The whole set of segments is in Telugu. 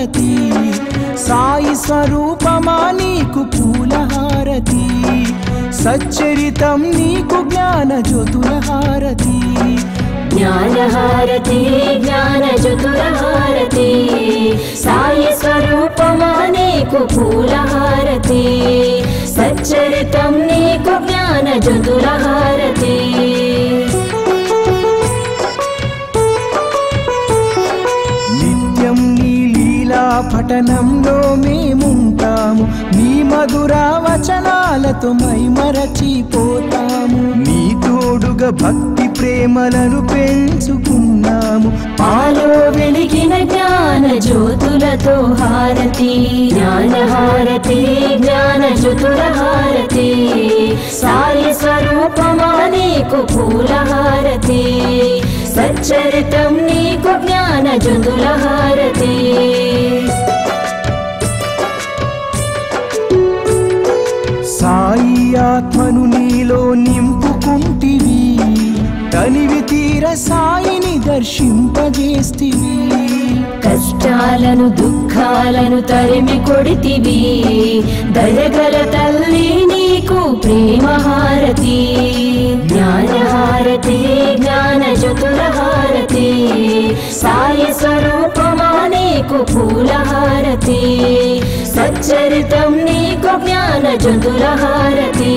హారతి సాయి స్వరూపమా నీకు పూల హారతి సచ్చరితం నీకు జ్ఞాన జ్యోతుల హారతి జ్ఞానహారతి జ్ఞానజ్యోతులహారతి సాయి స్వరూపమా నీకు పూలహారతి సచ్చరితం నీకు జ్ఞానజ్యోతులహారతి నిత్యం నీ లీలా పఠనంలో మేముంటాము నీ మధుర వచనాలతో మైమరచిపోతాము నీ తోడుగా భక్తి ప్రేమలను పెంచుకున్నాము పాలో వెలిగిన జ్ఞాన జ్యోతులతో హారతి జ్ఞానహారతి జ్ఞానజ్యోతులహారతి సాయి స్వరూపమా నీకు పూలహారతి సచ్చరితం నీకు జ్ఞానజ్యోతులహారతి సాయి ఆత్మను నీలో నింపుకుంటివి తనివి తీర సాయిని దర్శింపజేస్తివి కష్టాలను దుఃఖాలను తరిమి కొడితివి దయగల తల్లి నీకు ప్రేమహారతి జ్ఞానహారతి జ్ఞానజ్యోతులహారతి సాయి స్వరూపమా నీకు పూలహారతి సచ్చరితం నీకు జ్ఞానజ్యోతులహారతి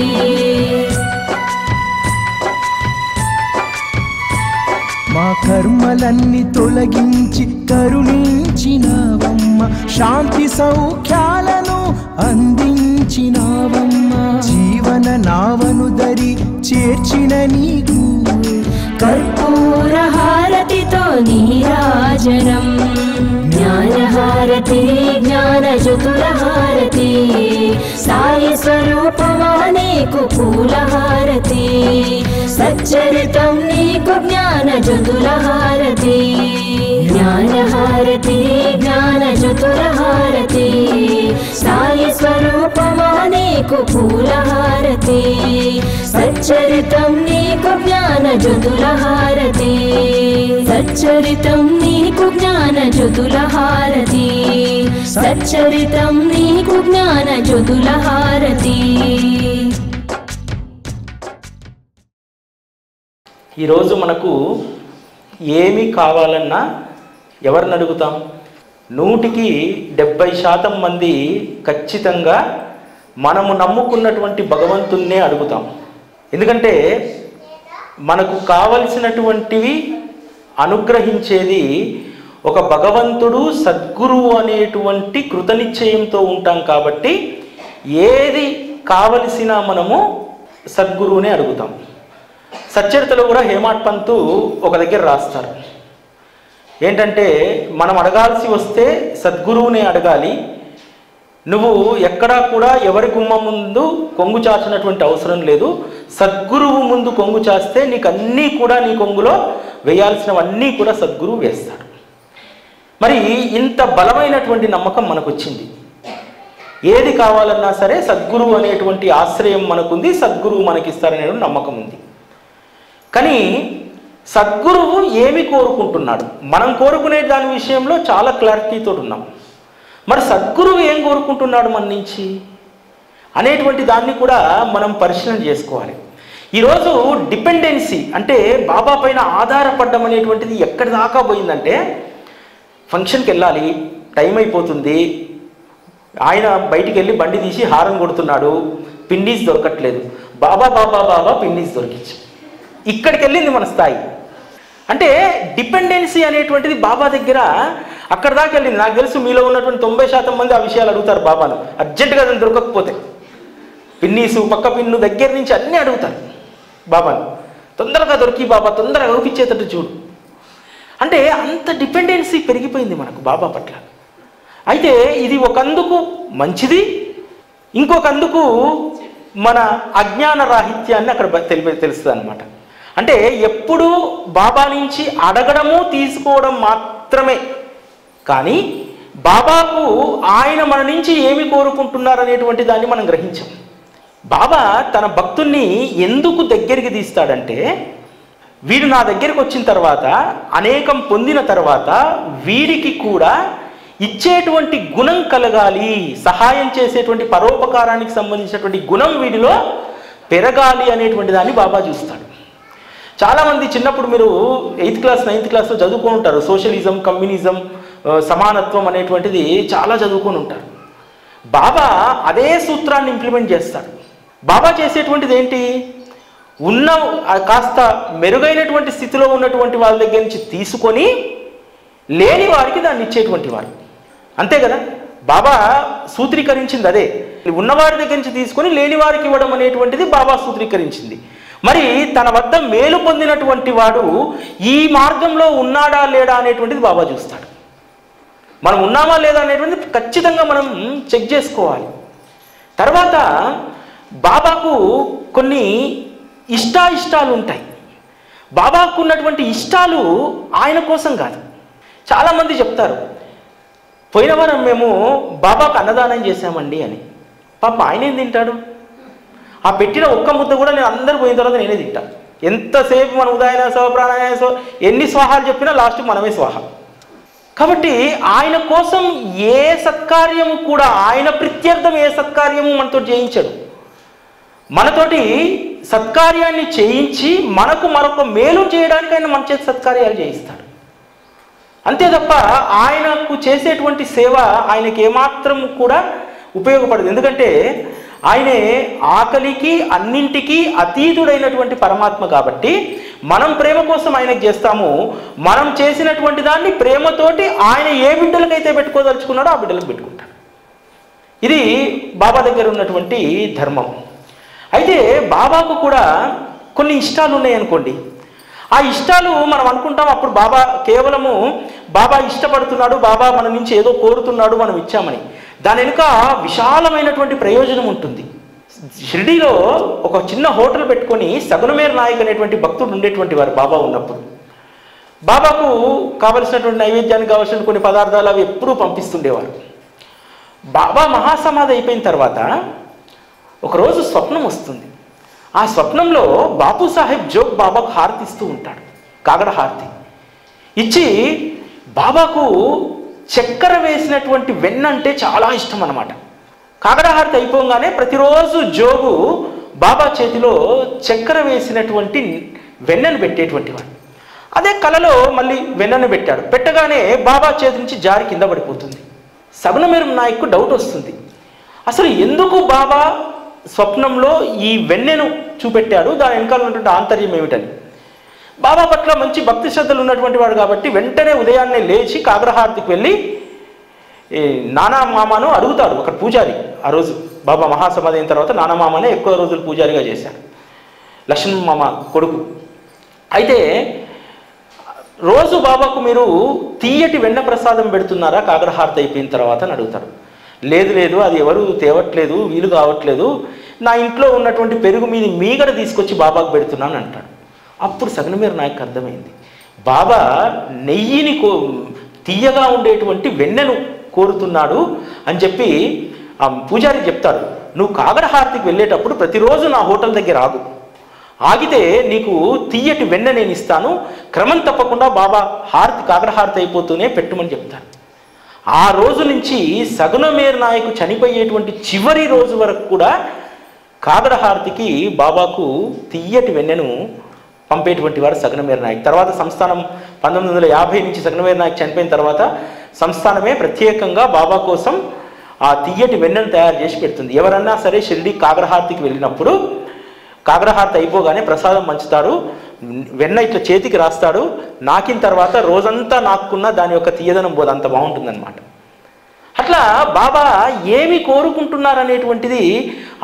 మా కర్మలన్నీ తొలగించి కరుణించినావమ్మ శాంతి సౌఖ్యాలను అందించినావమ్మ జీవన నావను దరి చేర్చిన నీకు కర్పూర హారతితో నీరాజనం జ్ఞానహారతి జ్ఞానజ్యోతులహారతి సాయి స్వరూపమా నీకు పూలహారతి సచ్చరితం నీకు జ్ఞానజ్యోతులహారతి జ్ఞానహారతి జ్ఞానజ్యోతులహారతి సాయి స్వరూపమా నీకు పూలహారతి సచ్చరితం నీకు జ్ఞానజ్యోతులహారతి సచ్చరితం నీకు జ్ఞానజ్యోతులహారతి సచ్చరితం నీకు జ్ఞానజ్యోతులహారతి. ఈరోజు మనకు ఏమి కావాలన్నా ఎవరిని అడుగుతాం? 100కి 70% మంది ఖచ్చితంగా మనము నమ్ముకున్నటువంటి భగవంతున్నే అడుగుతాం. ఎందుకంటే మనకు కావలసినటువంటివి అనుగ్రహించేది ఒక భగవంతుడు, సద్గురువు అనేటువంటి కృతనిశ్చయంతో ఉంటాం. కాబట్టి ఏది కావలసినా మనము సద్గురువునే అడుగుతాం. సచ్చరితలో కూడా హేమాడ్ పంతు ఒక దగ్గర రాస్తారు, ఏంటంటే మనం అడగాల్సి వస్తే సద్గురువునే అడగాలి, నువ్వు ఎక్కడా కూడా ఎవరి గుమ్మ ముందు కొంగు చాచినటువంటి అవసరం లేదు, సద్గురువు ముందు కొంగు చాస్తే నీకు అన్నీ కూడా నీ కొంగులో వేయాల్సినవన్నీ కూడా సద్గురువు వేస్తాడు. మరి ఇంత బలమైనటువంటి నమ్మకం మనకు వచ్చింది. ఏది కావాలన్నా సరే సద్గురువు అనేటువంటి ఆశ్రయం మనకుంది, సద్గురువు మనకిస్తారనే నమ్మకం ఉంది. కానీ సద్గురువు ఏమి కోరుకుంటున్నాడు? మనం కోరుకునే దాని విషయంలో చాలా క్లారిటీతో ఉన్నాం. మరి సద్గురువు ఏం కోరుకుంటున్నాడు మన నుంచి అనేటువంటి దాన్ని కూడా మనం పరిశీలన చేసుకోవాలి. ఈరోజు డిపెండెన్సీ అంటే బాబా పైన ఆధారపడడం అనేటువంటిది ఎక్కడి దాకా పోయిందంటే, ఫంక్షన్కి వెళ్ళాలి, టైం అయిపోతుంది, ఆయన బయటికి వెళ్ళి బండి తీసి హారన్ కొడుతున్నాడు, పిన్నీస్ దొరకట్లేదు, బాబా బాబా బాబా పిన్నీస్ దొరికించు, ఇక్కడికి వెళ్ళింది మన స్థాయి. అంటే డిపెండెన్సీ అనేటువంటిది బాబా దగ్గర అక్కడ దాకా వెళ్ళింది. నాకు తెలుసు మీలో ఉన్నటువంటి 90% మంది ఆ విషయాలు అడుగుతారు బాబాను, అర్జెంటుగా అది దొరకకపోతే పిన్నీసు పక్క పిన్ను దగ్గర నుంచి అన్నీ అడుగుతారు బాబాను, తొందరగా దొరికి బాబా, తొందరగా దొరికిచ్చేటట్టు చూడు. అంటే అంత డిపెండెన్సీ పెరిగిపోయింది మనకు బాబా పట్ల. అయితే ఇది ఒకందుకు మంచిది, ఇంకొకందుకు మన అజ్ఞాన రాహిత్యాన్ని అక్కడ తెలుస్తుంది అన్నమాట. అంటే ఎప్పుడూ బాబా నుంచి అడగడము తీసుకోవడం మాత్రమే, కానీ బాబాకు ఆయన మన నుంచి ఏమి కోరుకుంటున్నారనేటువంటి దాన్ని మనం గ్రహించాం. బాబా తన భక్తుల్ని ఎందుకు దగ్గరికి తీస్తాడంటే, వీడు నా దగ్గరికి వచ్చిన తర్వాత, అనేకం పొందిన తర్వాత వీడికి కూడా ఇచ్చేటువంటి గుణం కలగాలి, సహాయం చేసేటువంటి పరోపకారానికి సంబంధించినటువంటి గుణం వీడిలో పెరగాలి అనేటువంటి దాన్ని బాబా చూస్తాడు. చాలామంది చిన్నప్పుడు మీరు 8th క్లాస్ 9th క్లాస్లో చదువుకొని ఉంటారు. సోషలిజం, కమ్యూనిజం, సమానత్వం అనేటువంటిది చాలా చదువుకొని ఉంటారు. బాబా అదే సూత్రాన్ని ఇంప్లిమెంట్ చేస్తాడు. బాబా చేసేటువంటిది ఏంటి? ఉన్న కాస్త మెరుగైనటువంటి స్థితిలో ఉన్నటువంటి వాళ్ళ దగ్గర నుంచి తీసుకొని లేని వారికి దాన్ని ఇచ్చేటువంటి వారు, అంతే కదా. బాబా సూత్రీకరించింది అదే. ఉన్నవారి దగ్గర నుంచి తీసుకొని లేని వారికి ఇవ్వడం అనేటువంటిది బాబా సూత్రీకరించింది. మరి తన వద్ద మేలు పొందినటువంటి వాడు ఈ మార్గంలో ఉన్నాడా లేడా అనేటువంటిది బాబా చూస్తాడు. మనం ఉన్నామా లేదా అనేటువంటిది ఖచ్చితంగా మనం చెక్ చేసుకోవాలి. తర్వాత బాబాకు కొన్ని ఇష్టాలు ఉంటాయి. బాబాకు ఉన్నటువంటి ఇష్టాలు ఆయన కోసం కాదు. చాలామంది చెప్తారు, పోయిన వారం మేము బాబాకు అన్నదానం చేశామండి అని. పాప ఆయన ఏం తింటాడు? ఆ పెట్టిన ఒక్క ముద్ద కూడా నేను అందరూ పోయిన తర్వాత నేనే తింటాను. ఎంతసేపు మన ఉదయనాసో ప్రాణాయాసో ఎన్ని స్వాహాలు చెప్పినా లాస్ట్ మనమే స్వాహ. కాబట్టి ఆయన కోసం ఏ సత్కార్యము కూడా, ఆయన ప్రత్యర్థం ఏ సత్కార్యము మనతో చేయించడు. మనతోటి సత్కార్యాన్ని చేయించి మనకు మరొక మేలు చేయడానికి ఆయన మన చేతి సత్కార్యాలు చేయిస్తాడు. అంతే తప్ప ఆయనకు చేసేటువంటి సేవ ఆయనకి ఏమాత్రం కూడా ఉపయోగపడదు. ఎందుకంటే ఆయనే ఆకలికి అన్నింటికీ అతీతుడైనటువంటి పరమాత్మ. కాబట్టి మనం ప్రేమ కోసం ఆయనకు చేస్తాము. మనం చేసినటువంటి దాన్ని ప్రేమతోటి ఆయన ఏ బిడ్డలకైతే పెట్టుకోదలుచుకున్నాడో ఆ బిడ్డలకు పెట్టుకుంటాడు. ఇది బాబా దగ్గర ఉన్నటువంటి ధర్మం. అయితే బాబాకు కూడా కొన్ని ఇష్టాలు ఉన్నాయనుకోండి. ఆ ఇష్టాలు మనం అనుకుంటాం అప్పుడు బాబా కేవలము బాబా ఇష్టపడుతున్నాడు, బాబా మన నుంచి ఏదో కోరుతున్నాడు, మనం ఇచ్చామని. దాని వెనుక విశాలమైనటువంటి ప్రయోజనం ఉంటుంది. షిరిడీలో ఒక చిన్న హోటల్ పెట్టుకొని సగునమేర్ నాయక్ అనేటువంటి భక్తుడు ఉండేటువంటి వారు బాబా ఉన్నప్పుడు. బాబాకు కావలసినటువంటి నైవేద్యానికి కావాల్సిన కొన్ని పదార్థాలు అవి ఎప్పుడూ పంపిస్తుండేవారు. బాబా మహాసమాధి అయిపోయిన తర్వాత ఒకరోజు స్వప్నం వస్తుంది. ఆ స్వప్నంలో బాపు సాహెబ్ జోగ్ బాబాకు హారతి ఇస్తూ ఉంటాడు, కాగడ హారతి ఇచ్చి. బాబాకు చక్కెర వేసినటువంటి వెన్న అంటే చాలా ఇష్టం అన్నమాట. కాగడ హారతి అయిపోగానే ప్రతిరోజు జోగు బాబా చేతిలో చక్కెర వేసినటువంటి వెన్నను పెట్టేటువంటి వాడు. అదే కలలో మళ్ళీ వెన్నను పెట్టాడు. పెట్టగానే బాబా చేతి నుంచి జారి కింద పడిపోతుంది. సగునమేరు నాయకు డౌట్ వస్తుంది, అసలు ఎందుకు బాబా స్వప్నంలో ఈ వెన్నెను చూపెట్టాడు, దాని వెనకాల ఉన్నటువంటి ఆంతర్యం ఏమిటని. బాబా పట్ల మంచి భక్తి శ్రద్ధలు ఉన్నటువంటి వాడు కాబట్టి వెంటనే ఉదయాన్నే లేచి కాగ్రహారతికి వెళ్ళి నానా మామను అడుగుతాడు. అక్కడ పూజారి ఆ రోజు బాబా మహాసమాధి అయిన తర్వాత నానా మామనే ఎక్కువ రోజులు పూజారిగా చేశాడు, లక్ష్మణ్ మామ కొడుకు. అయితే రోజు బాబాకు మీరు తీయటి వెన్న ప్రసాదం పెడుతున్నారా కాగ్రహారతి అయిపోయిన తర్వాత అని అడుగుతాడు. లేదు లేదు, అది ఎవరు తేవట్లేదు, వీలు కావట్లేదు, నా ఇంట్లో ఉన్నటువంటి పెరుగు మీద మీగడ తీసుకొచ్చి బాబాకు పెడుతున్నాను అంటాడు. అప్పుడు సగునమేరు నాయకు అర్థమైంది, బాబా నెయ్యిని తీయగా ఉండేటువంటి వెన్నెను కోరుతున్నాడు అని చెప్పి ఆ పూజారికి చెప్తాడు. నువ్వు కాగడహారతికి వెళ్ళేటప్పుడు ప్రతిరోజు నా హోటల్ దగ్గర ఆగు, ఆగితే నీకు తీయటి వెన్న నేను ఇస్తాను, క్రమం తప్పకుండా బాబా హారతి కాగడహారతి అయిపోతూనే పెట్టుమని చెప్తాను. ఆ రోజు నుంచి సగునమేరు నాయకు చనిపోయేటువంటి చివరి రోజు వరకు కూడా కాగడహారతికి బాబాకు తీయటి వెన్నెను పంపేటువంటి వారు సగునమేరు నాయక్. తర్వాత సంస్థానం 1950 నుంచి సగునమేరు నాయక్ చనిపోయిన తర్వాత సంస్థానమే ప్రత్యేకంగా బాబా కోసం ఆ తీయటి వెన్నెను తయారు చేసి పెడుతుంది. ఎవరన్నా సరే షిరిడి కాగడహారతికి వెళ్ళినప్పుడు కాగడహారతి అయిపోగానే ప్రసాదం పంచుతారు, వెన్న ఇట్లా చేతికి రాస్తాడు, నాకిన తర్వాత రోజంతా నాకున్న దాని యొక్క తీయదనం పోదు, అంత బాగుంటుందన్నమాట. అట్లా బాబా ఏమి కోరుకుంటున్నారనేటువంటిది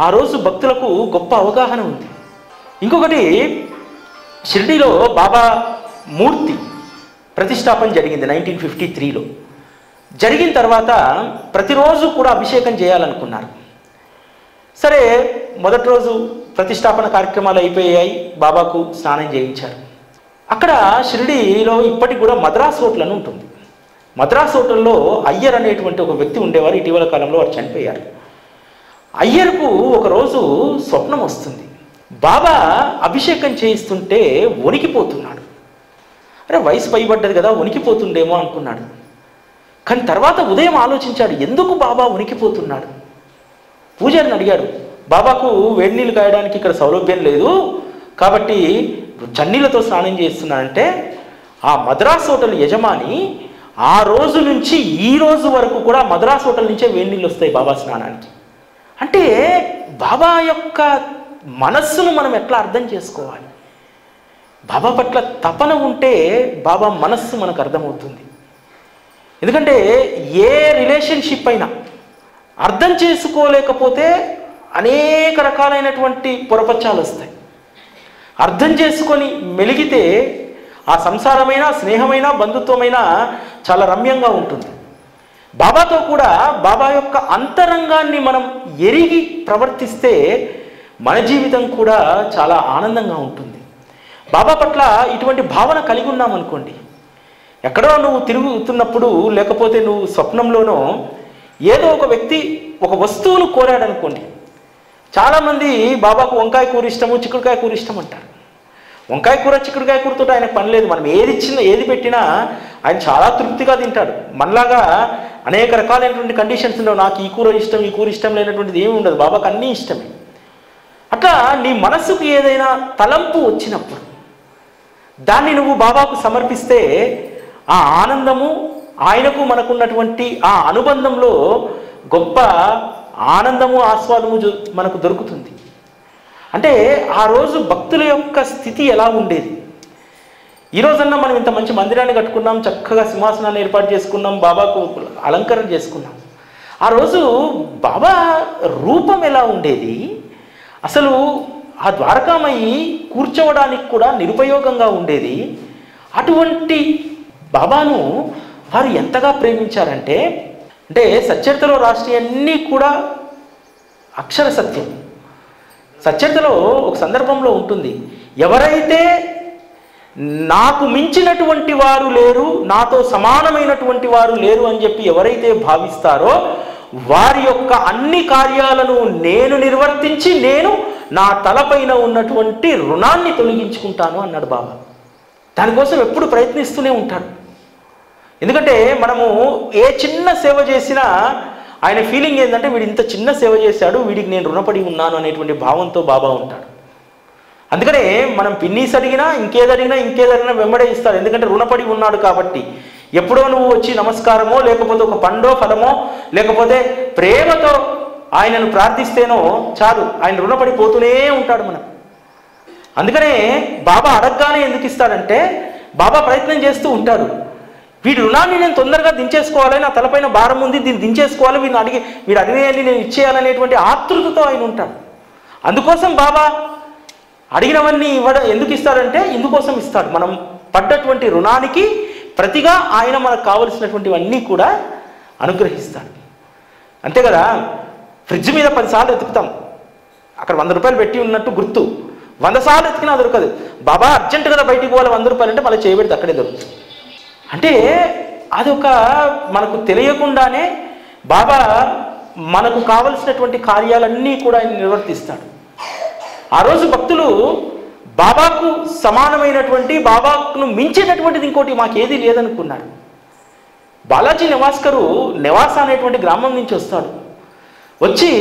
ఆ రోజు భక్తులకు గొప్ప అవగాహన ఉంది. ఇంకొకటి, షిరిడీలో బాబా మూర్తి ప్రతిష్టాపన జరిగింది 1953లో. జరిగిన తర్వాత ప్రతిరోజు కూడా అభిషేకం చేయాలనుకున్నారు. సరే, మొదటి రోజు ప్రతిష్టాపన కార్యక్రమాలు అయిపోయాయి, బాబాకు స్నానం చేయించారు. అక్కడ షిరిడీలో ఇప్పటికి కూడా మద్రాస్ హోటల్ అని ఉంటుంది. మద్రాస్ హోటల్లో అయ్యర్ అనేటువంటి ఒక వ్యక్తి ఉండేవారు, ఇటీవల కాలంలో వారు చనిపోయారు. అయ్యర్కు ఒకరోజు స్వప్నం వస్తుంది, బాబా అభిషేకం చేయిస్తుంటే వణికిపోతున్నాడు. అరే, వయసు పైబడ్డది కదా, వణికిపోతుండేమో అనుకున్నాడు. కానీ తర్వాత ఉదయం ఆలోచించాడు, ఎందుకు బాబా ఉనికిపోతున్నాడు. పూజారిని అడిగాడు, బాబాకు వేడి నీళ్ళు కాయడానికి ఇక్కడ సౌలభ్యం లేదు కాబట్టి చన్నీళ్ళతో స్నానం చేస్తున్నానంటే, ఆ మద్రాస్ హోటల్ యజమాని ఆ రోజు నుంచి ఈ రోజు వరకు కూడా మద్రాస్ హోటల్ నుంచే వేడి నీళ్ళు వస్తాయి బాబా స్నానానికి. అంటే బాబా యొక్క మనస్సును మనం ఎట్లా అర్థం చేసుకోవాలి. బాబా పట్ల తపన ఉంటే బాబా మనస్సు మనకు అర్థమవుతుంది. ఎందుకంటే ఏ రిలేషన్షిప్ అయినా అర్థం చేసుకోలేకపోతే అనేక రకాలైనటువంటి పొరపచ్చాలు వస్తాయి. అర్థం చేసుకొని మెలిగితే ఆ సంసారమైనా, స్నేహమైనా, బంధుత్వమైనా చాలా రమ్యంగా ఉంటుంది. బాబాతో కూడా బాబా యొక్క అంతరంగాన్ని మనం ఎరిగి ప్రవర్తిస్తే మన జీవితం కూడా చాలా ఆనందంగా ఉంటుంది. బాబా పట్ల ఇటువంటి భావన కలిగి ఉన్నామనుకోండి, ఎక్కడో నువ్వు తిరుగుతున్నప్పుడు, లేకపోతే నువ్వు స్వప్నంలోనో ఏదో ఒక వ్యక్తి ఒక వస్తువును కోరాడనుకోండి. చాలామంది బాబాకు వంకాయ కూర ఇష్టము, చిక్కుడుకాయ కూర ఇష్టం అంటారు. వంకాయ కూర, చిక్కుడుకాయ కూరతో ఆయనకు పని లేదు. మనం ఏది ఇచ్చినా, ఏది పెట్టినా ఆయన చాలా తృప్తిగా తింటాడు. మనలాగా అనేక రకాలైనటువంటి కండిషన్స్ ఉండవు. నాకు ఈ కూర ఇష్టం, ఈ కూర ఇష్టం లేనటువంటిది ఏమి ఉండదు. బాబాకు అన్నీ ఇష్టమే. అట్లా నీ మనసుకు ఏదైనా తలంపు వచ్చినప్పుడు దాన్ని నువ్వు బాబాకు సమర్పిస్తే ఆ ఆనందము, ఆయనకు మనకున్నటువంటి ఆ అనుబంధంలో గొప్ప ఆనందము, ఆస్వాదము మనకు దొరుకుతుంది. అంటే ఆ రోజు భక్తుల యొక్క స్థితి ఎలా ఉండేది. ఈరోజన్నా మనం ఇంత మంచి మందిరాన్ని కట్టుకున్నాం, చక్కగా సింహాసనాన్ని ఏర్పాటు చేసుకున్నాం, బాబాకు అలంకరణ చేసుకున్నాం. ఆ రోజు బాబా రూపం ఎలా ఉండేది, అసలు ఆ ద్వారకామయ్యి కూర్చోవడానికి కూడా నిరుపయోగంగా ఉండేది. అటువంటి బాబాను వారు ఎంతగా ప్రేమించారంటే, అంటే సచ్చరితలో రాష్ట్రీయన్నీ కూడా అక్షర సత్యం. సచ్చరితలో ఒక సందర్భంలో ఉంటుంది, ఎవరైతే నాకు మించినటువంటి వారు లేరు, నాతో సమానమైనటువంటి వారు లేరు అని చెప్పి ఎవరైతే భావిస్తారో వారి యొక్క అన్ని కార్యాలను నేను నిర్వర్తించి నేను నా తలపైన ఉన్నటువంటి రుణాన్ని తొలగించుకుంటాను అన్నాడు బాబా. దానికోసం ఎప్పుడు ప్రయత్నిస్తూనే ఉంటాడు. ఎందుకంటే మనము ఏ చిన్న సేవ చేసినా ఆయన ఫీలింగ్ ఏంటంటే, వీడు ఇంత చిన్న సేవ చేశాడు, వీడికి నేను రుణపడి ఉన్నాను అనేటువంటి భావంతో బాబా ఉంటాడు. అందుకనే మనం పిన్నీస్ అడిగినా, ఇంకేదడిగినా వెంబడే ఇస్తాడు. ఎందుకంటే రుణపడి ఉన్నాడు కాబట్టి. ఎప్పుడో నువ్వు వచ్చి నమస్కారమో, లేకపోతే ఒక పండో, ఫలమో, లేకపోతే ప్రేమతో ఆయనను ప్రార్థిస్తేనో చాలు, ఆయన రుణపడిపోతూనే ఉంటాడు మనకు. అందుకనే బాబా అడగగానే ఎందుకు ఇస్తాడంటే, బాబా ప్రయత్నం చేస్తూ ఉంటాడు. వీడి రుణాన్ని నేను తొందరగా దించేసుకోవాలి, నా తలపైన భారం ఉంది, దీన్ని దించేసుకోవాలి, వీడు అడిగేయాలి, నేను ఇచ్చేయాలనేటువంటి ఆతృతతో ఆయన ఉంటాడు. అందుకోసం బాబా అడిగినవన్నీ ఎందుకు ఇస్తాడంటే, ఇందుకోసం ఇస్తాడు. మనం పడ్డటువంటి రుణానికి ప్రతిగా ఆయన మనకు కావలసినటువంటివన్నీ కూడా అనుగ్రహిస్తాడు. అంతే కదా. ఫ్రిడ్జ్ మీద 10 సార్లు ఎతుకుతాం, అక్కడ 100 రూపాయలు పెట్టి ఉన్నట్టు గుర్తు. 100 సార్లు ఎతికినా దొరకదు. బాబా అర్జెంటు కదా బయటికి పోవాలి, 100 రూపాయలు అంటే మళ్ళీ చేయబెడితే అక్కడే దొరుకుతుంది. అంటే అదొక మనకు తెలియకుండానే బాబా మనకు కావలసినటువంటి కార్యాలన్నీ కూడా ఆయన నిర్వర్తిస్తాడు. ఆ రోజు భక్తులు బాబాకు సమానమైనటువంటి, బాబాకు మించేటటువంటిది ఇంకోటి మాకేదీ లేదనుకున్నారు. బాలాజీ నెవాస్కరు నెవాస అనేటువంటి గ్రామం నుంచి వస్తాడు. వచ్చి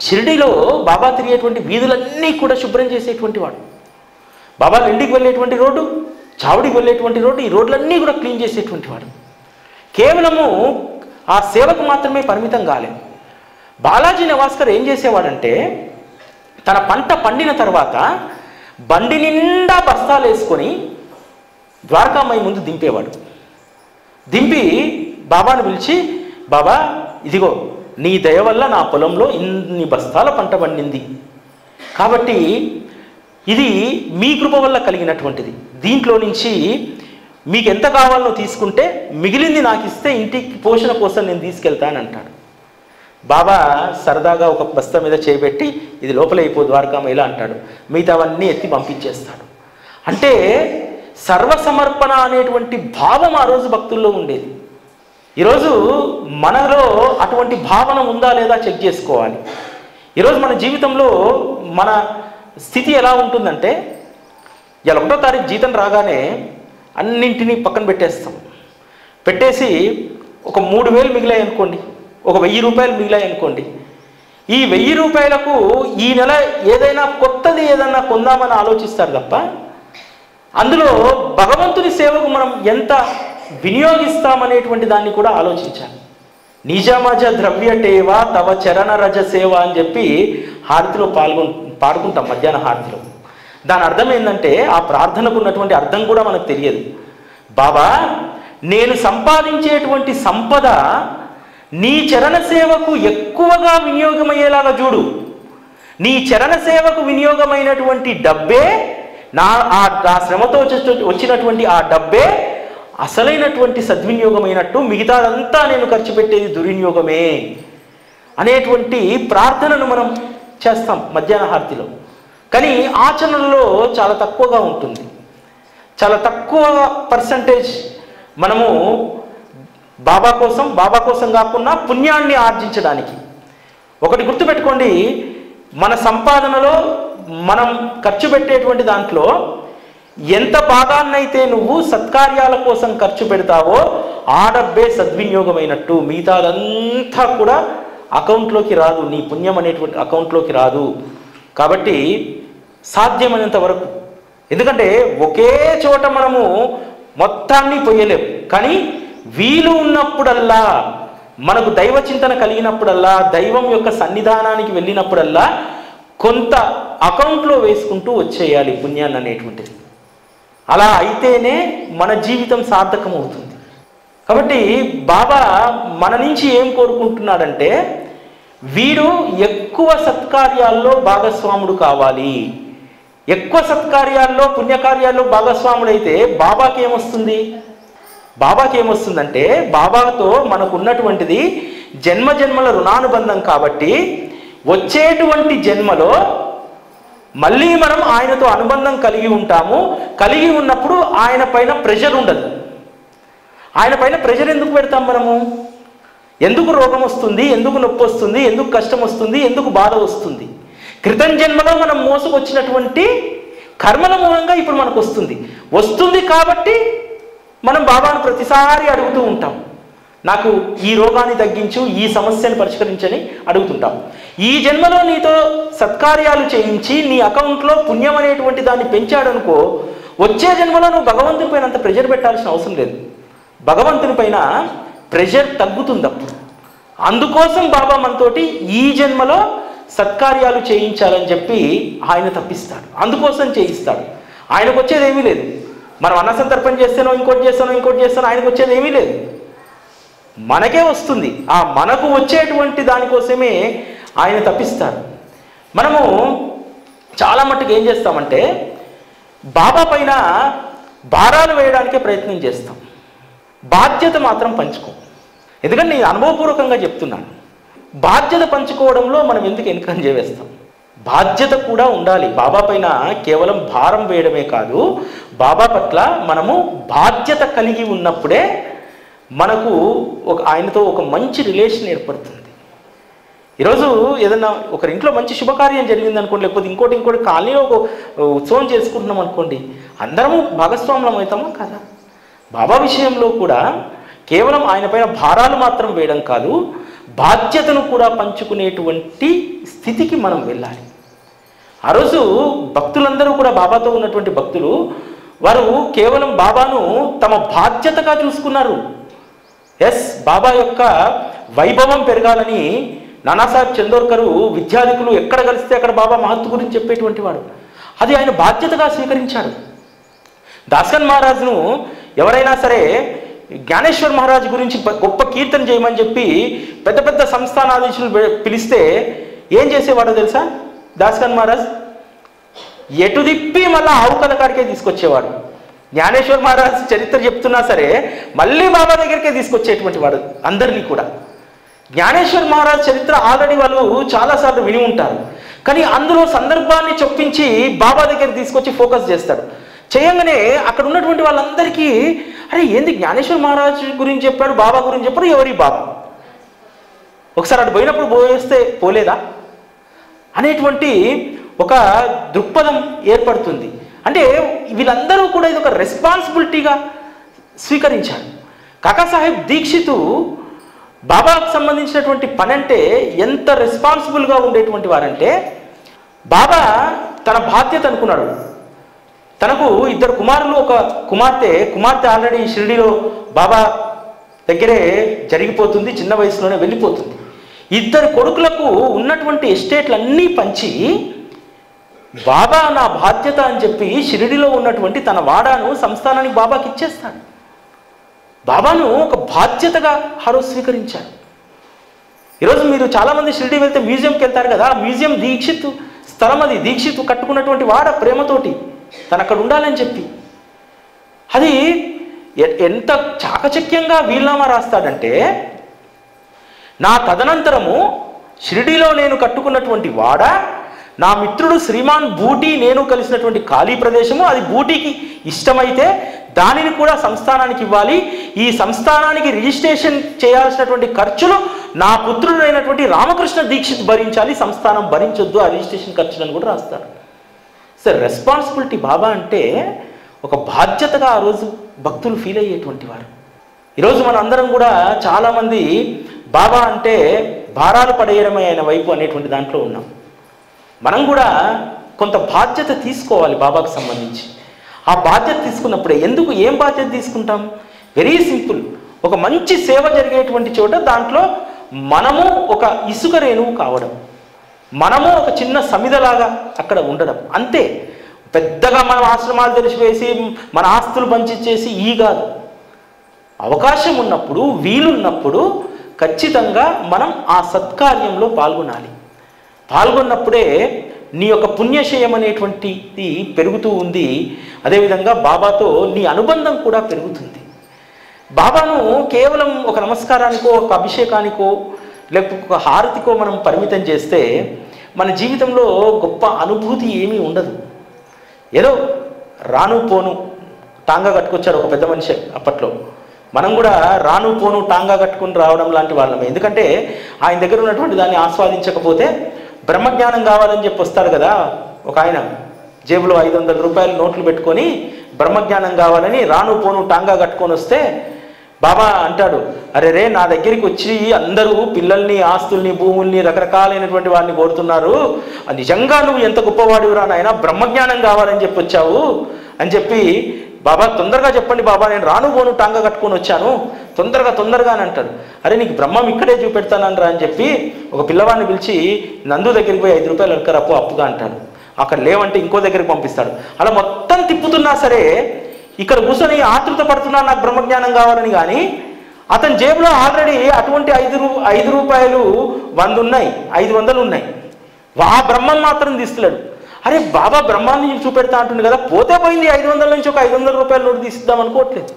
షిరిడీలో బాబా తిరిగేటువంటి వీధులన్నీ కూడా శుభ్రం చేసేటువంటి వాడు. బాబా లిండికి వెళ్ళేటువంటి రోడ్డు, చావుడికి వెళ్ళేటువంటి రోడ్డు, ఈ రోడ్లన్నీ కూడా క్లీన్ చేసేటువంటి వాడు. కేవలము ఆ సేవకు మాత్రమే పరిమితం కాలేదు. బాలాజీ నెవాస్కర్ ఏం చేసేవాడంటే, తన పంట పండిన తర్వాత బండి నిండా బస్తాలు వేసుకొని ద్వారకామయ్య ముందు దింపేవాడు. దింపి బాబాను పిలిచి, బాబా ఇదిగో నీ దయ వల్ల నా పొలంలో ఇన్ని బస్తాల పంట పండింది, కాబట్టి ఇది మీ కృప వల్ల కలిగినటువంటిది, దీంట్లో నుంచి మీకు ఎంత కావాలో తీసుకుంటే మిగిలింది నాకు ఇస్తే ఇంటికి పోషణ కోసం నేను తీసుకెళ్తానంటాడు. బాబా సరదాగా ఒక బస్తా మీద చేపెట్టి, ఇది లోపల అయిపో ద్వారకామయ్యలా అంటాడు. మిగతావన్నీ ఎత్తి పంపించేస్తాడు. అంటే సర్వసమర్పణ అనేటువంటి భావం ఆ రోజు భక్తుల్లో ఉండేది. ఈరోజు మనలో అటువంటి భావన ఉందా లేదా చెక్ చేసుకోవాలి. ఈరోజు మన జీవితంలో మన స్థితి ఎలా ఉంటుందంటే, ఇలా 1వ తారీఖు జీతం రాగానే అన్నింటినీ పక్కన పెట్టేస్తాం. పెట్టేసి ఒక 3,000 మిగిలాయి అనుకోండి, ఒక 1,000 రూపాయలు మిగిలాయి అనుకోండి. ఈ 1,000 రూపాయలకు ఈ నెల ఏదైనా కొత్తది ఏదైనా కొందామని ఆలోచిస్తారు తప్ప అందులో భగవంతుని సేవకు మనం ఎంత వినియోగిస్తామనేటువంటి దాన్ని కూడా ఆలోచించాలి. నిజమజ ద్రవ్యటేవ తవ చరణ రజ సేవ అని చెప్పి హారతిలో పాడుకుంటాం మధ్యాహ్న హారతిలో. దాని అర్థం ఏంటంటే ఆ ప్రార్థనకు ఉన్నటువంటి అర్థం కూడా మనకు తెలియదు. బాబా, నేను సంపాదించేటువంటి సంపద నీ చరణ సేవకు ఎక్కువగా వినియోగమయ్యేలాగా చూడు. నీ చరణ సేవకు వినియోగమైనటువంటి డబ్బే నా శ్రమతో వచ్చినటువంటి ఆ డబ్బే అసలైనటువంటి సద్వినియోగమైనట్టు, మిగతాదంతా నేను ఖర్చు పెట్టేది దుర్వినియోగమే అనేటువంటి ప్రార్థనను మనం చేస్తాం మధ్యాహ్న హారతిలో. కానీ ఆచరణలో చాలా తక్కువగా ఉంటుంది. చాలా తక్కువ పర్సంటేజ్ మనము బాబా కోసం కాకుండా పుణ్యాన్ని ఆర్జించడానికి. ఒకటి గుర్తుపెట్టుకోండి, మన సంపాదనలో మనం ఖర్చు పెట్టేటువంటి దాంట్లో ఎంత భాగాన్నైతే నువ్వు సత్కార్యాల కోసం ఖర్చు పెడతావో ఆ డబ్బే సద్వినియోగమైనట్టు, మిగతాదంతా కూడా అకౌంట్లోకి రాదు, నీ పుణ్యం అనేటువంటి అకౌంట్లోకి రాదు. కాబట్టి సాధ్యమైనంత వరకు, ఎందుకంటే ఒకే చోట మనము మొత్తాన్ని పొయ్యలేము, కానీ వీలు ఉన్నప్పుడల్లా, మనకు దైవ చింతన కలిగినప్పుడల్లా, దైవం యొక్క సన్నిధానానికి వెళ్ళినప్పుడల్లా కొంత అకౌంట్లో వేసుకుంటూ వచ్చేయాలి పుణ్యాన్ని అనేటువంటిది. అలా అయితేనే మన జీవితం సార్థకమవుతుంది. కాబట్టి బాబా మన నుంచి ఏం కోరుకుంటున్నాడంటే, వీడు ఎక్కువ సత్కార్యాల్లో భాగస్వాముడు కావాలి. ఎక్కువ సత్కార్యాల్లో పుణ్యకార్యాల్లో భాగస్వాముడైతే బాబాకి ఏమొస్తుందంటే, బాబాతో మనకు ఉన్నటువంటిది జన్మజన్మల రుణానుబంధం. కాబట్టి వచ్చేటువంటి జన్మలో మళ్ళీ మనం ఆయనతో అనుబంధం కలిగి ఉంటాము. కలిగి ఉన్నప్పుడు ఆయన పైన ప్రెషర్ ఉండదు. ఆయన పైన ప్రెషర్ ఎందుకు పెడతాం మనము? ఎందుకు రోగం వస్తుంది, ఎందుకు నొప్పి వస్తుంది, ఎందుకు కష్టం వస్తుంది, ఎందుకు బాధ వస్తుంది? క్రితం జన్మలో మనం మోసుకొచ్చినటువంటి కర్మల మూలంగా ఇప్పుడు మనకు వస్తుంది కాబట్టి మనం బాబాను ప్రతిసారి అడుగుతూ ఉంటాం, నాకు ఈ రోగాన్ని తగ్గించు, ఈ సమస్యను పరిష్కరించని అడుగుతుంటాం. ఈ జన్మలో నీతో సత్కార్యాలు చేయించి నీ అకౌంట్లో పుణ్యం అనేటువంటి దాన్ని పెంచాడనుకో, వచ్చే జన్మలో నువ్వు భగవంతుని పైన అంత ప్రెషర్ పెట్టాల్సిన అవసరం లేదు. భగవంతుని పైన ప్రెషర్ తగ్గుతుంది అప్పుడు. అందుకోసం బాబా మనతోటి ఈ జన్మలో సత్కార్యాలు చేయించాలని చెప్పి ఆయన తప్పిస్తాడు, అందుకోసం చేయిస్తాడు. ఆయనకు వచ్చేది ఏమీ లేదు. మనం అన్న సంతర్పణ చేస్తానో ఇంకోటి చేస్తానో ఆయనకు వచ్చేది ఏమీ లేదు, మనకే వస్తుంది. ఆ మనకు వచ్చేటువంటి దానికోసమే ఆయన తప్పిస్తాడు. మనము చాలా మట్టుకు ఏం చేస్తామంటే, బాబా పైన భారాలు వేయడానికే ప్రయత్నం చేస్తాం, బాధ్యత మాత్రం పంచుకో. ఎందుకంటే నేను అనుభవపూర్వకంగా చెప్తున్నాను, బాధ్యత పంచుకోవడంలో మనం ఎందుకు వెనుకంజ వేస్తాం? బాధ్యత కూడా ఉండాలి. బాబా పైన కేవలం భారం వేయడమే కాదు, బాబా పట్ల మనము బాధ్యత కలిగి ఉన్నప్పుడే మనకు ఆయనతో ఒక మంచి రిలేషన్ ఏర్పడుతుంది. ఈరోజు ఏదన్నా ఒకరింట్లో మంచి శుభకార్యం జరిగింది అనుకోండి, లేకపోతే ఇంకోటి కాలనీలో ఒక ఉత్సవం చేసుకుంటున్నాం అనుకోండి, అందరము భాగస్వాములం అవుతామా కదా? బాబా విషయంలో కూడా కేవలం ఆయన పైన భారాలు మాత్రం వేయడం కాదు, బాధ్యతను కూడా పంచుకునేటువంటి స్థితికి మనం వెళ్ళాలి. ఆ రోజు భక్తులందరూ కూడా, బాబాతో ఉన్నటువంటి భక్తులు, వారు కేవలం బాబాను తమ బాధ్యతగా చూసుకున్నారు. బాబా యొక్క వైభవం పెరగాలని నానాసాహెబ్ చందోర్కరు విద్యార్థులు ఎక్కడ కలిస్తే అక్కడ బాబా మహత్తు గురించి చెప్పేటువంటి వాడు. అది ఆయన బాధ్యతగా స్వీకరించాడు. దాస్కన్ మహారాజును ఎవరైనా సరే జ్ఞానేశ్వర్ మహారాజ్ గురించి గొప్ప కీర్తన చేయమని చెప్పి పెద్ద పెద్ద సంస్థానాధీశులు పిలిస్తే ఏం చేసేవాడో తెలుసా? దాస్కన్ మహారాజ్ ఎటు తిప్పి మళ్ళీ ఆవు కథ కాడికే తీసుకొచ్చేవాడు. జ్ఞానేశ్వర్ మహారాజ్ చరిత్ర చెప్తున్నా సరే మళ్ళీ బాబా దగ్గరికే తీసుకొచ్చేటువంటి వాడు అందరినీ కూడా. జ్ఞానేశ్వర్ మహారాజ్ చరిత్ర ఆల్రెడీ వాళ్ళు చాలాసార్లు విని ఉంటారు, కానీ అందులో సందర్భాన్ని చొప్పించి బాబా దగ్గర తీసుకొచ్చి ఫోకస్ చేస్తాడు. చేయంగానే అక్కడ ఉన్నటువంటి వాళ్ళందరికీ, అరే ఏంది జ్ఞానేశ్వర్ మహారాజ్ గురించి చెప్పాడు, బాబా గురించి చెప్పాడు, ఎవరి బాబా? ఒకసారి అటు పోయినప్పుడు పోయేస్తే పోలేదా అనేటువంటి ఒక దృక్పథం ఏర్పడుతుంది. అంటే వీళ్ళందరూ కూడా ఇది ఒక రెస్పాన్సిబిలిటీగా స్వీకరించారు. కాకాసాహెబ్ దీక్షితు బాబాకు సంబంధించినటువంటి పని అంటే ఎంత రెస్పాన్సిబుల్గా ఉండేటువంటి వారంటే, బాబా తన బాధ్యత అనుకున్నాడు. తనకు 2 కుమారులు, ఒక కుమార్తె ఆల్రెడీ షిరిడీలో బాబా దగ్గరే జరిగిపోతుంది, చిన్న వయసులోనే వెళ్ళిపోతుంది. 2 కొడుకులకు ఉన్నటువంటి ఎస్టేట్లన్నీ పంచి బాబా నా బాధ్యత అని చెప్పి షిరిడీలో ఉన్నటువంటి తన వాడాను సంస్థానానికి బాబాకి ఇచ్చేస్తాడు. బాబాను ఒక బాధ్యతగా ఆ రోజు స్వీకరించాడు. ఈరోజు మీరు చాలామంది షిరిడీ వెళ్తే మ్యూజియంకి వెళ్తారు కదా, ఆ మ్యూజియం దీక్షిత్ స్థలం, అది దీక్షిత్ కట్టుకున్నటువంటి వాడ ప్రేమతోటి తను అక్కడ ఉండాలని చెప్పి. అది ఎంత చాకచక్యంగా వీలునామా రాస్తాడంటే, నా తదనంతరము షిరిడీలో నేను కట్టుకున్నటువంటి వాడ, నా మిత్రుడు శ్రీమాన్ బూటీ నేను కలిసినటువంటి ఖాళీ ప్రదేశము, అది బూటీకి ఇష్టమైతే దానిని కూడా సంస్థానానికి ఇవ్వాలి. ఈ సంస్థానానికి రిజిస్ట్రేషన్ చేయాల్సినటువంటి ఖర్చులు నా పుత్రుడైనటువంటి రామకృష్ణ దీక్షిత్ భరించాలి, సంస్థానం భరించొద్దు ఆ రిజిస్ట్రేషన్ ఖర్చులను కూడా రాస్తాడు. సార్, రెస్పాన్సిబిలిటీ బాబా అంటే ఒక బాధ్యతగా ఆ రోజు భక్తులు ఫీల్ అయ్యేటువంటి వారు. ఈరోజు మన అందరం కూడా చాలామంది బాబా అంటే భారాలు పడేయడమే ఆయన వైపు అనేటువంటి దాంట్లో ఉన్నాం. మనం కూడా కొంత బాధ్యత తీసుకోవాలి బాబాకు సంబంధించి. ఆ బాధ్యత తీసుకున్నప్పుడే, ఏం బాధ్యత తీసుకుంటాం? Very simple. ఒక మంచి సేవ జరిగేటువంటి చోట దాంట్లో మనము ఒక ఇసుక రేణువు కావడం, మనము ఒక చిన్న సమిధలాగా అక్కడ ఉండడం, అంతే. పెద్దగా మనం ఆశ్రమాలు తెలిసివేసి మన ఆస్తులు పంచిచ్చేసి ఈ కాదు. అవకాశం ఉన్నప్పుడు, వీలున్నప్పుడు ఖచ్చితంగా మనం ఆ సత్కార్యంలో పాల్గొనాలి. పాల్గొన్నప్పుడే నీ యొక్క పుణ్యశయం అనేటువంటిది పెరుగుతూ ఉంది. అదేవిధంగా బాబాతో నీ అనుబంధం కూడా పెరుగుతుంది. బాబాను కేవలం ఒక నమస్కారానికో, ఒక అభిషేకానికో, లేకపోతే ఒక హారతికో మనం పరిమితం చేస్తే మన జీవితంలో గొప్ప అనుభూతి ఏమీ ఉండదు. ఏదో రాను పోను టాంగా కట్టుకొచ్చాడు ఒక పెద్ద మనిషి అప్పట్లో. మనం కూడా రాను పోను టాంగా కట్టుకుని రావడం లాంటి వాళ్ళమే. ఎందుకంటే ఆయన దగ్గర ఉన్నటువంటి దాన్ని ఆస్వాదించకపోతే, బ్రహ్మజ్ఞానం కావాలని చెప్పి వస్తాడు కదా ఒక ఆయన, జేబులో 500 రూపాయలు నోట్లు పెట్టుకొని బ్రహ్మజ్ఞానం కావాలని రాను పోను టాంగా కట్టుకొని వస్తే బాబా అంటాడు, అరే రే, నా దగ్గరికి వచ్చి అందరూ పిల్లల్ని, ఆస్తుల్ని, భూముల్ని, రకరకాలైనటువంటి వాడిని కోరుతున్నారు, నిజంగా నువ్వు ఎంత గొప్పవాడివిరా నాయన, బ్రహ్మజ్ఞానం కావాలని చెప్పి వచ్చావు అని చెప్పి, బాబా తొందరగా చెప్పండి బాబా, నేను రాను పోను టాంగా కట్టుకొని వచ్చాను, తొందరగా అని అంటాడు. అరే నీకు బ్రహ్మం ఇక్కడే చూపెడతానరా అని చెప్పి ఒక పిల్లవాడిని పిలిచి నందు దగ్గరికి పోయి 5 రూపాయలు అడకరప్పు అప్పుగా అంటాడు. అక్కడ లేవంటే ఇంకో దగ్గరికి పంపిస్తాడు. అలా మొత్తం తిప్పుతున్నా సరే ఇక్కడ కూర్చొని ఆతృత పడుతున్నాడు నాకు బ్రహ్మజ్ఞానం కావాలని. కానీ అతని జేబులో ఆల్రెడీ అటువంటి 5 రూపాయలు 100 ఉన్నాయి, 500 ఉన్నాయి. ఆ బ్రహ్మం మాత్రం తీస్తున్నాడు. అరే బాబా బ్రహ్మాన్ని చూపెడతా అంటుంది కదా, పోతే పోయింది. 500 నుంచి ఒక 500 రూపాయల నోటు తీసిద్దాం అనుకోవట్లేదు,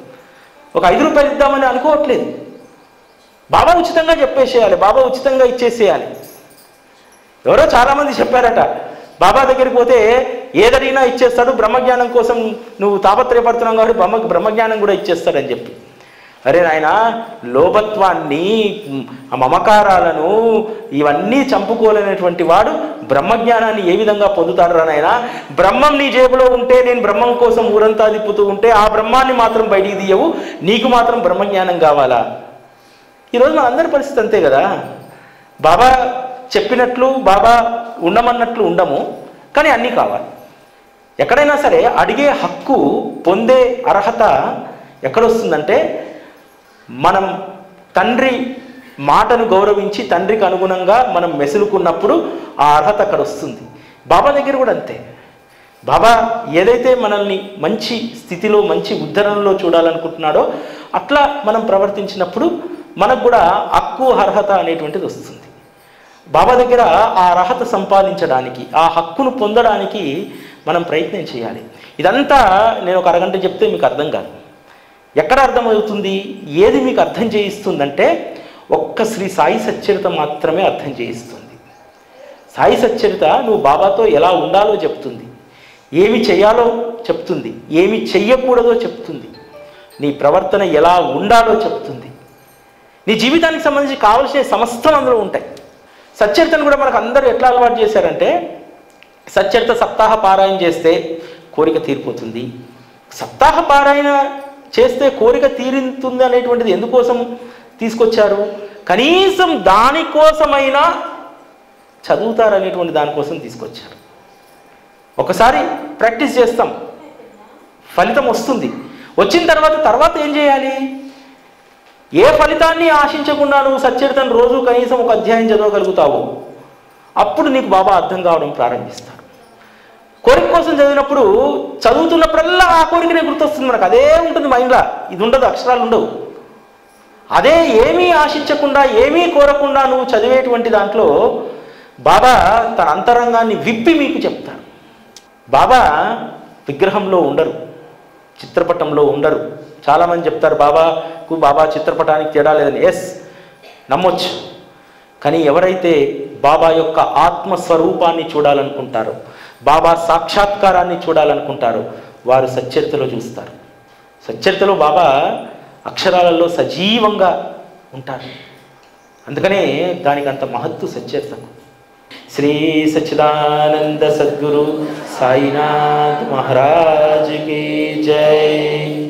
ఒక 5 రూపాయలు ఇద్దామని అనుకోవట్లేదు. బాబా ఉచితంగా చెప్పేసేయాలి, బాబా ఉచితంగా ఇచ్చేసేయాలి. ఎవరో చాలామంది చెప్పారట, బాబా దగ్గరికి పోతే ఏదైనా ఇచ్చేస్తాడు, బ్రహ్మజ్ఞానం కోసం నువ్వు తాపత్రయపడుతున్నావు కాబట్టి బ్రహ్మజ్ఞానం కూడా ఇచ్చేస్తాడని చెప్పి. అరే నాయన, లోభత్వాన్ని, మమకారాలను ఇవన్నీ చంపుకోలేనటువంటి వాడు బ్రహ్మజ్ఞానాన్ని ఏ విధంగా పొందుతాడు రా నాయన? బ్రహ్మం నీ జేబులో ఉంటే, నేను బ్రహ్మం కోసం ఊరంతా తిప్పుతూ ఉంటే ఆ బ్రహ్మాన్ని మాత్రం బయటికి తీయవు, నీకు మాత్రం బ్రహ్మజ్ఞానం కావాలా? ఈరోజు మన అందరి పరిస్థితి అంతే కదా. బాబా చెప్పినట్లు, బాబా ఉండమన్నట్లు ఉండము, కానీ అన్నీ కావాలి. ఎక్కడైనా సరే అడిగే హక్కు, పొందే అర్హత ఎక్కడొస్తుందంటే, మనం తండ్రి మాటను గౌరవించి తండ్రికి అనుగుణంగా మనం మెసులుకున్నప్పుడు ఆ అర్హత అక్కడ వస్తుంది. బాబా దగ్గర కూడా అంతే. బాబా ఏదైతే మనల్ని మంచి స్థితిలో, మంచి ఉద్ధరణలో చూడాలనుకుంటున్నాడో అట్లా మనం ప్రవర్తించినప్పుడు మనకు కూడా హక్కు, అర్హత అనేటువంటిది వస్తుంది. బాబా దగ్గర ఆ అర్హత సంపాదించడానికి, ఆ హక్కును పొందడానికి మనం ప్రయత్నం చేయాలి. ఇదంతా నేను ఒక అరగంట చెప్తే మీకు అర్థం కాదు. ఎక్కడ అర్థమవుతుంది, ఏది మీకు అర్థం చేయిస్తుందంటే ఒక్క శ్రీ సాయి సచ్చరిత మాత్రమే అర్థం చేయిస్తుంది. సాయి సచ్చరిత నువ్వు బాబాతో ఎలా ఉండాలో చెప్తుంది, ఏమి చేయాలో చెప్తుంది, ఏమి చెయ్యకూడదో చెప్తుంది, నీ ప్రవర్తన ఎలా ఉండాలో చెప్తుంది, నీ జీవితానికి సంబంధించి కావలసిన సమస్తం అందులో ఉంటాయి. సచ్చరితను కూడా మనకు అందరూ ఎట్లా అలవాటు చేశారంటే, సచ్చరిత సప్తాహ పారాయణ చేస్తే కోరిక తీరిపోతుంది, సప్తాహ పారాయణ చేస్తే కోరిక తీరుతుంది అనేటువంటిది ఎందుకోసం తీసుకొచ్చారు? కనీసం దానికోసమైనా చదువుతారనేటువంటి దానికోసం తీసుకొచ్చారు. ఒకసారి ప్రాక్టీస్ చేస్తాం, ఫలితం వస్తుంది. వచ్చిన తర్వాత ఏం చేయాలి? ఏ ఫలితాన్ని ఆశించకుండా నువ్వు సచ్చరితను రోజు కనీసం ఒక అధ్యాయం చదవగలుగుతావు, అప్పుడు నీకు బాబా అర్థం కావడం ప్రారంభిస్తారు. కోరిక కోసం చదివినప్పుడు చదువుతున్నప్పుడల్లా ఆ కోరికనే గుర్తొస్తుంది మనకు, అదే ఉంటుంది మైండ్లో, ఇది ఉండదు, అక్షరాలు ఉండవు. అదే ఏమీ ఆశించకుండా ఏమీ కోరకుండా నువ్వు చదివేటువంటి దాంట్లో బాబా తన అంతరంగాన్ని విప్పి మీకు చెప్తారు. బాబా విగ్రహంలో ఉండరు, చిత్రపటంలో ఉండరు. చాలామంది చెప్తారు బాబా చిత్రపటానికి తేడా లేదని. ఎస్, నమ్మొచ్చు. కానీ ఎవరైతే బాబా యొక్క ఆత్మస్వరూపాన్ని చూడాలనుకుంటారో, బాబా సాక్షాత్కారాన్ని చూడాలనుకుంటారో వారు సచ్చరితలో చూస్తారు. సచ్చరితలో బాబా అక్షరాలలో సజీవంగా ఉంటారు. అందుకనే దానికి అంత మహత్తు సచ్చరితకు. శ్రీ సచ్చిదానంద సద్గురు సాయినాథ్ మహారాజ్ కీ జై.